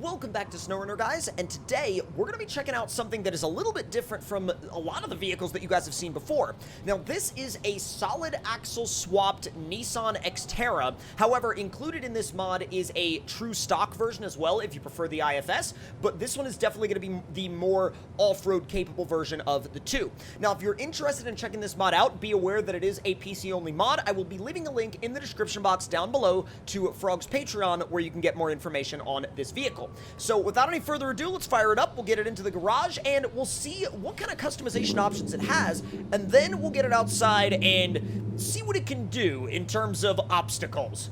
Welcome back to SnowRunner, guys, and today we're going to be checking out something that is a little bit different from a lot of the vehicles that you guys have seen before. Now, this is a solid axle swapped Nissan XTerra. However, included in this mod is a true stock version as well if you prefer the IFS, but this one is definitely going to be the more off-road capable version of the two. Now, if you're interested in checking this mod out, be aware that it is a PC-only mod. I will be leaving a link in the description box down below to Frog's Patreon where you can get more information on this vehicle. So without any further ado, let's fire it up, we'll get it into the garage, and we'll see what kind of customization options it has, and then we'll get it outside and see what it can do in terms of obstacles.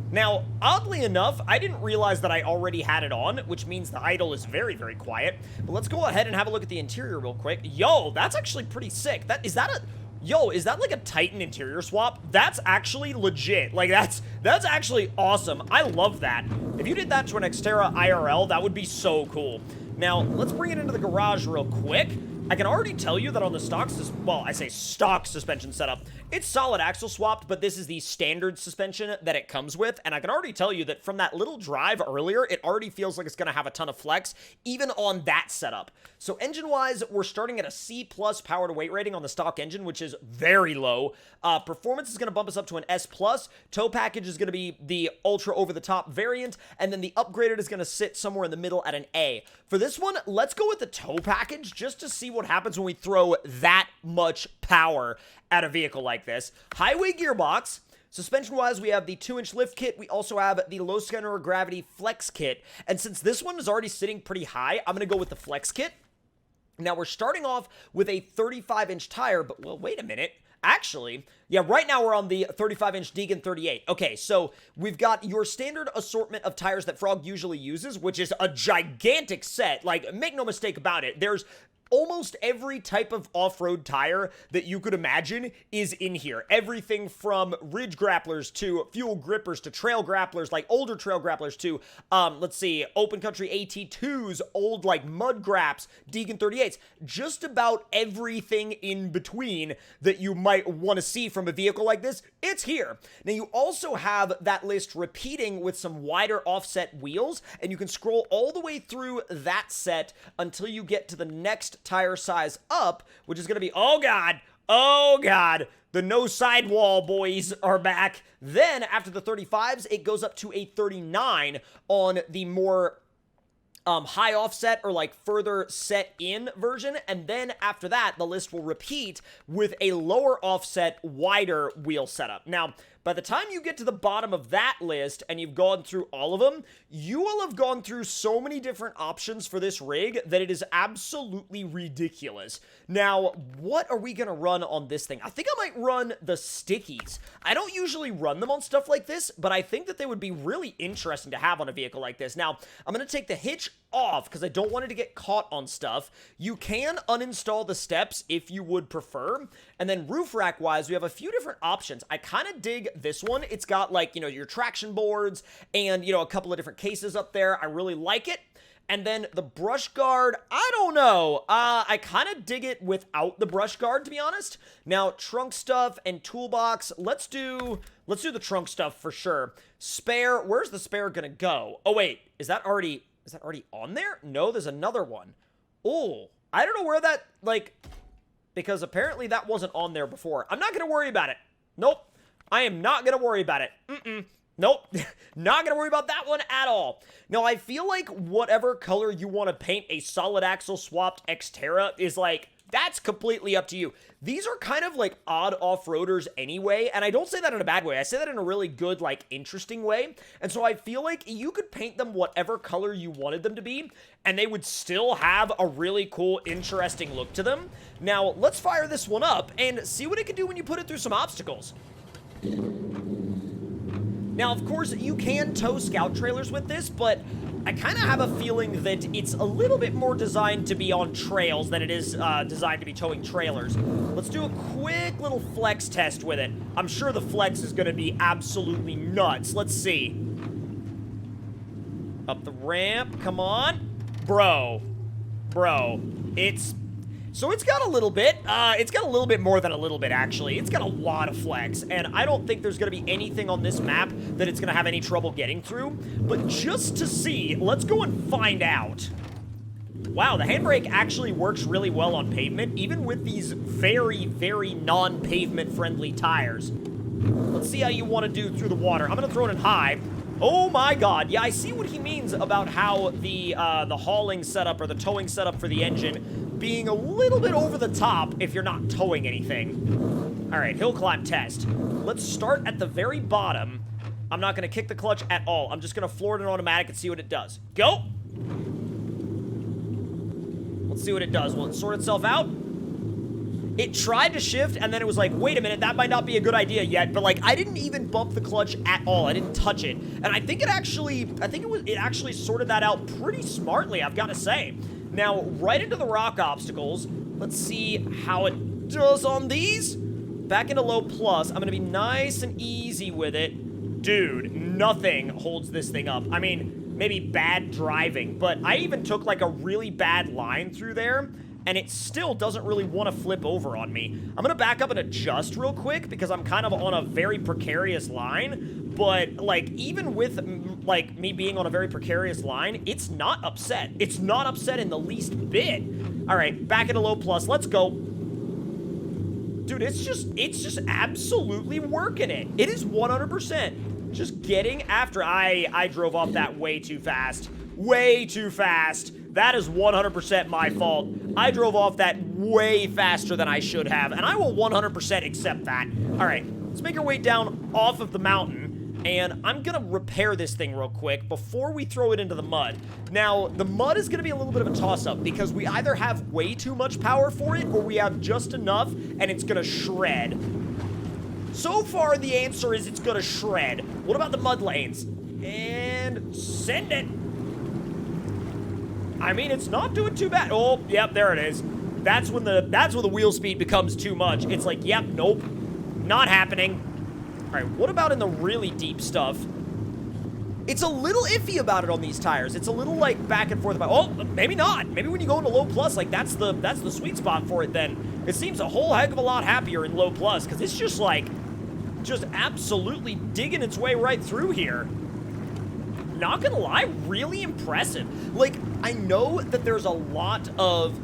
Now, oddly enough, I didn't realize that I already had it on, which means the idle is very, very quiet. But let's go ahead and have a look at the interior real quick. Yo, that's actually pretty sick. Is that like a Titan interior swap? That's actually legit. Like, that's actually awesome. I love that. If you did that to an Xterra IRL, that would be so cool. Now, let's bring it into the garage real quick. I can already tell you that on the stock suspension setup, it's solid axle swapped, but this is the standard suspension that it comes with, and I can already tell you that from that little drive earlier, it already feels like it's going to have a ton of flex, even on that setup. So engine-wise, we're starting at a C+ power-to-weight rating on the stock engine, which is very low. Performance is going to bump us up to an S+. Tow package is going to be the ultra over-the-top variant, and then the upgraded is going to sit somewhere in the middle at an A. For this one, let's go with the tow package just to see what happens when we throw that much power at a vehicle like this. Highway gearbox. Suspension-wise, we have the 2-inch lift kit. We also have the low center of gravity flex kit. And since this one is already sitting pretty high, I'm going to go with the flex kit. Now, we're starting off with a 35-inch tire, but, well, wait a minute. Actually, yeah, right now we're on the 35-inch Deegan 38. Okay, so we've got your standard assortment of tires that Frog usually uses, which is a gigantic set. Like, make no mistake about it. There's almost every type of off-road tire that you could imagine is in here. Everything from ridge grapplers to fuel grippers to trail grapplers, like older trail grapplers to, let's see, open country AT2s, old like mud graps, Deegan 38s, just about everything in between that you might want to see from a vehicle like this, it's here. Now you also have that list repeating with some wider offset wheels, and you can scroll all the way through that set until you get to the next tire size up, which is going to be, oh god, the no sidewall boys are back. Then after the 35s, it goes up to a 39 on the more high offset or like further set in version, and then after that the list will repeat with a lower offset wider wheel setup. Now by the time you get to the bottom of that list and you've gone through all of them, you will have gone through so many different options for this rig that it is absolutely ridiculous. Now, what are we going to run on this thing? I think I might run the stickies. I don't usually run them on stuff like this, but I think that they would be really interesting to have on a vehicle like this. Now, I'm going to take the hitch off because I don't want it to get caught on stuff. You can uninstall the steps if you would prefer. And then roof rack wise, we have a few different options. I kind of dig this one. It's got like, you know, your traction boards and, you know, a couple of different cases up there. I really like it. And then the brush guard, I don't know. I kind of dig it without the brush guard, to be honest. Now, trunk stuff and toolbox, let's do the trunk stuff for sure. Spare, where's the spare gonna go? Oh wait, is that already on there? No, there's another one. Oh, I don't know where that, like, because apparently that wasn't on there before. I'm not gonna worry about it. Nope. I am not gonna worry about it. Nope. Not gonna worry about that one at all. Now, I feel like whatever color you want to paint a solid axle swapped Xterra is like, that's completely up to you. These are kind of like odd off-roaders anyway, and I don't say that in a bad way. I say that in a really good, like, interesting way. And so I feel like you could paint them whatever color you wanted them to be, and they would still have a really cool, interesting look to them. Now, let's fire this one up and see what it can do when you put it through some obstacles. Now, of course, you can tow scout trailers with this, but I kind of have a feeling that it's a little bit more designed to be on trails than it is designed to be towing trailers. Let's do a quick little flex test with it. I'm sure the flex is going to be absolutely nuts. Let's see. Up the ramp. Come on. Bro. So it's got a little bit. It's got a little bit more than a little bit, actually. It's got a lot of flex, and I don't think there's going to be anything on this map that it's going to have any trouble getting through. But just to see, let's go and find out. Wow, the handbrake actually works really well on pavement, even with these very, very non-pavement friendly tires. Let's see how you want to do through the water. I'm going to throw it in high. Oh my god, yeah, I see what he means about how the hauling setup or the towing setup for the engine being a little bit over the top if you're not towing anything. All right, hill climb test. Let's start at the very bottom. I'm not going to kick the clutch at all. I'm just going to floor it in automatic and see what it does. Go! Let's see what it does. Will it sort itself out? It tried to shift, and then it was like, wait a minute, that might not be a good idea yet. But, like, I didn't even bump the clutch at all. I didn't touch it. And I think it actually sorted that out pretty smartly, I've got to say. Now, right into the rock obstacles. Let's see how it does on these. Back into low plus. I'm going to be nice and easy with it. Dude, nothing holds this thing up. I mean, maybe bad driving, but I even took, like, a really bad line through there, and it still doesn't really want to flip over on me. I'm going to back up and adjust real quick because I'm kind of on a very precarious line. But, like, even with, like, me being on a very precarious line, it's not upset. It's not upset in the least bit. All right, back into low plus. Let's go. Dude, it's just absolutely working it. It is 100% just getting after. I drove off that way too fast. Way too fast. That is 100% my fault. I drove off that way faster than I should have, and I will 100% accept that. All right, let's make our way down off of the mountain, and I'm gonna repair this thing real quick before we throw it into the mud. Now, the mud is gonna be a little bit of a toss-up because we either have way too much power for it or we have just enough, and it's gonna shred. So far, the answer is it's gonna shred. What about the mud lanes? And send it. I mean, it's not doing too bad. Oh, yep, there it is. That's when the wheel speed becomes too much. It's like, yep, nope, not happening. All right, what about in the really deep stuff? It's a little iffy about it on these tires. It's a little like back and forth about. Oh, maybe not. Maybe when you go into low plus, like that's the sweet spot for it. Then it seems a whole heck of a lot happier in low plus because it's just like, just absolutely digging its way right through here. Not gonna lie, really impressive. Like, I know that there's a lot of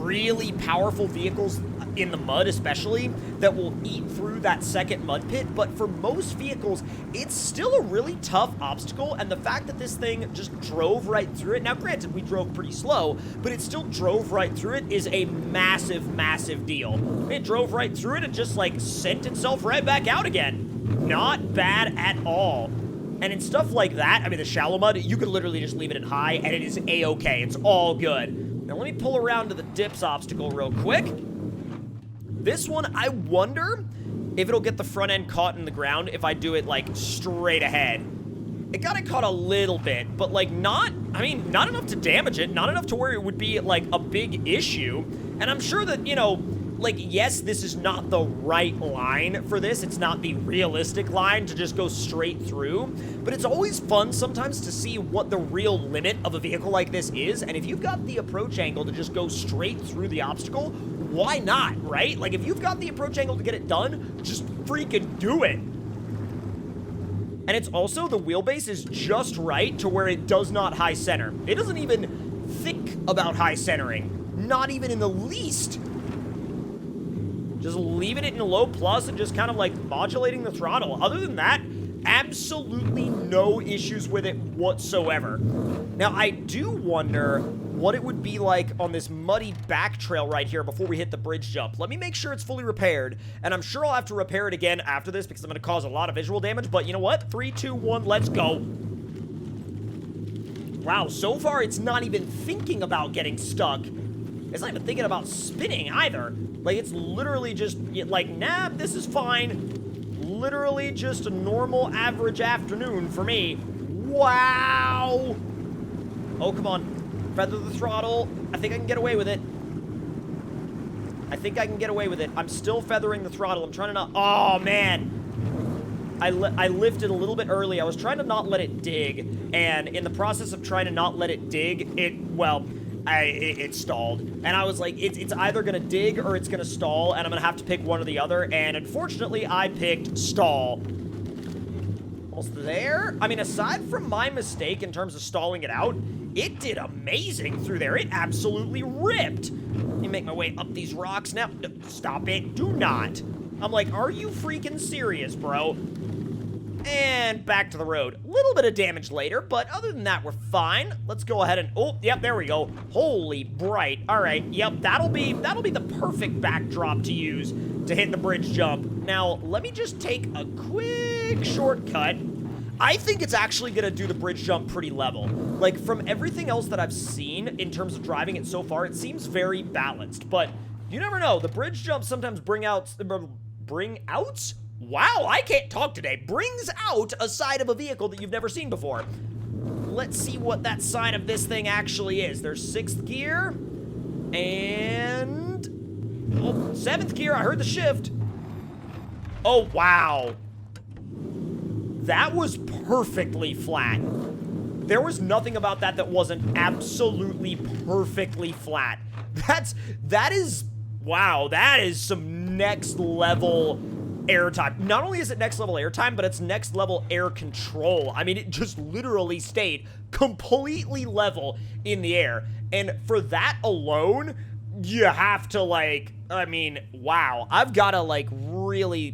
really powerful vehicles in the mud especially that will eat through that second mud pit, but for most vehicles it's still a really tough obstacle, and the fact that this thing just drove right through it, now granted we drove pretty slow, but it still drove right through it, is a massive deal. It drove right through it and just like sent itself right back out again. Not bad at all. And in stuff like that, I mean, the shallow mud, you could literally just leave it in high, and it is A-okay. It's all good. Now, let me pull around to the dips obstacle real quick. This one, I wonder if it'll get the front end caught in the ground if I do it, like, straight ahead. It got it caught a little bit, but, like, not enough to damage it, not enough to where it would be, like, a big issue. And I'm sure that, you know, like, yes, this is not the right line for this. It's not the realistic line to just go straight through. But it's always fun sometimes to see what the real limit of a vehicle like this is. And if you've got the approach angle to just go straight through the obstacle, why not, right? Like, if you've got the approach angle to get it done, just freaking do it. And it's also, the wheelbase is just right to where it does not high center. It doesn't even think about high centering. Not even in the least. Just leaving it in low plus and just kind of like modulating the throttle. Other than that, absolutely no issues with it whatsoever. Now, I do wonder what it would be like on this muddy back trail right here before we hit the bridge jump. Let me make sure it's fully repaired, and I'm sure I'll have to repair it again after this because I'm going to cause a lot of visual damage, but you know what? 3, 2, 1, let's go. Wow, so far it's not even thinking about getting stuck. It's not even thinking about spinning either. Like, it's literally just, like, nah, this is fine. Literally just a normal average afternoon for me. Wow! Oh, come on. Feather the throttle. I think I can get away with it. I think I can get away with it. I'm still feathering the throttle. I'm trying to not... Oh, man. I lifted a little bit early. I was trying to not let it dig. And in the process of trying to not let it dig, well... it stalled. And I was like, it's either gonna dig or it's gonna stall, and I'm gonna have to pick one or the other, and unfortunately, I picked stall. Almost there. I mean, aside from my mistake in terms of stalling it out, it did amazing through there. It absolutely ripped. Let me make my way up these rocks now. Stop it. Do not. I'm like, are you freaking serious, bro? And back to the road. A little bit of damage later, but other than that, we're fine. Let's go ahead and, oh, yep, there we go. Holy bright. All right, yep, that'll be the perfect backdrop to use to hit the bridge jump. Now, let me just take a quick shortcut. I think it's actually gonna do the bridge jump pretty level. Like, from everything else that I've seen in terms of driving it so far, it seems very balanced, but you never know. The bridge jumps sometimes bring out? Wow, I can't talk today. Brings out a side of a vehicle that you've never seen before. Let's see what that side of this thing actually is. There's 6th gear, and... oh, 7th gear, I heard the shift. Oh, wow. That was perfectly flat. There was nothing about that that wasn't absolutely perfectly flat. That is, wow, that is some next level airtime. Not only is it next level airtime, but it's next level air control. I mean, it just literally stayed completely level in the air. And for that alone, you have to, like, I mean, wow. I've got to, like, really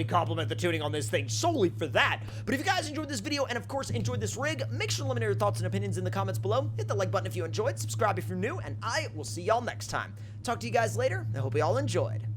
compliment the tuning on this thing solely for that. But if you guys enjoyed this video and, of course, enjoyed this rig, make sure to let me know your thoughts and opinions in the comments below. Hit the like button if you enjoyed, subscribe if you're new, and I will see y'all next time. Talk to you guys later. I hope you all enjoyed.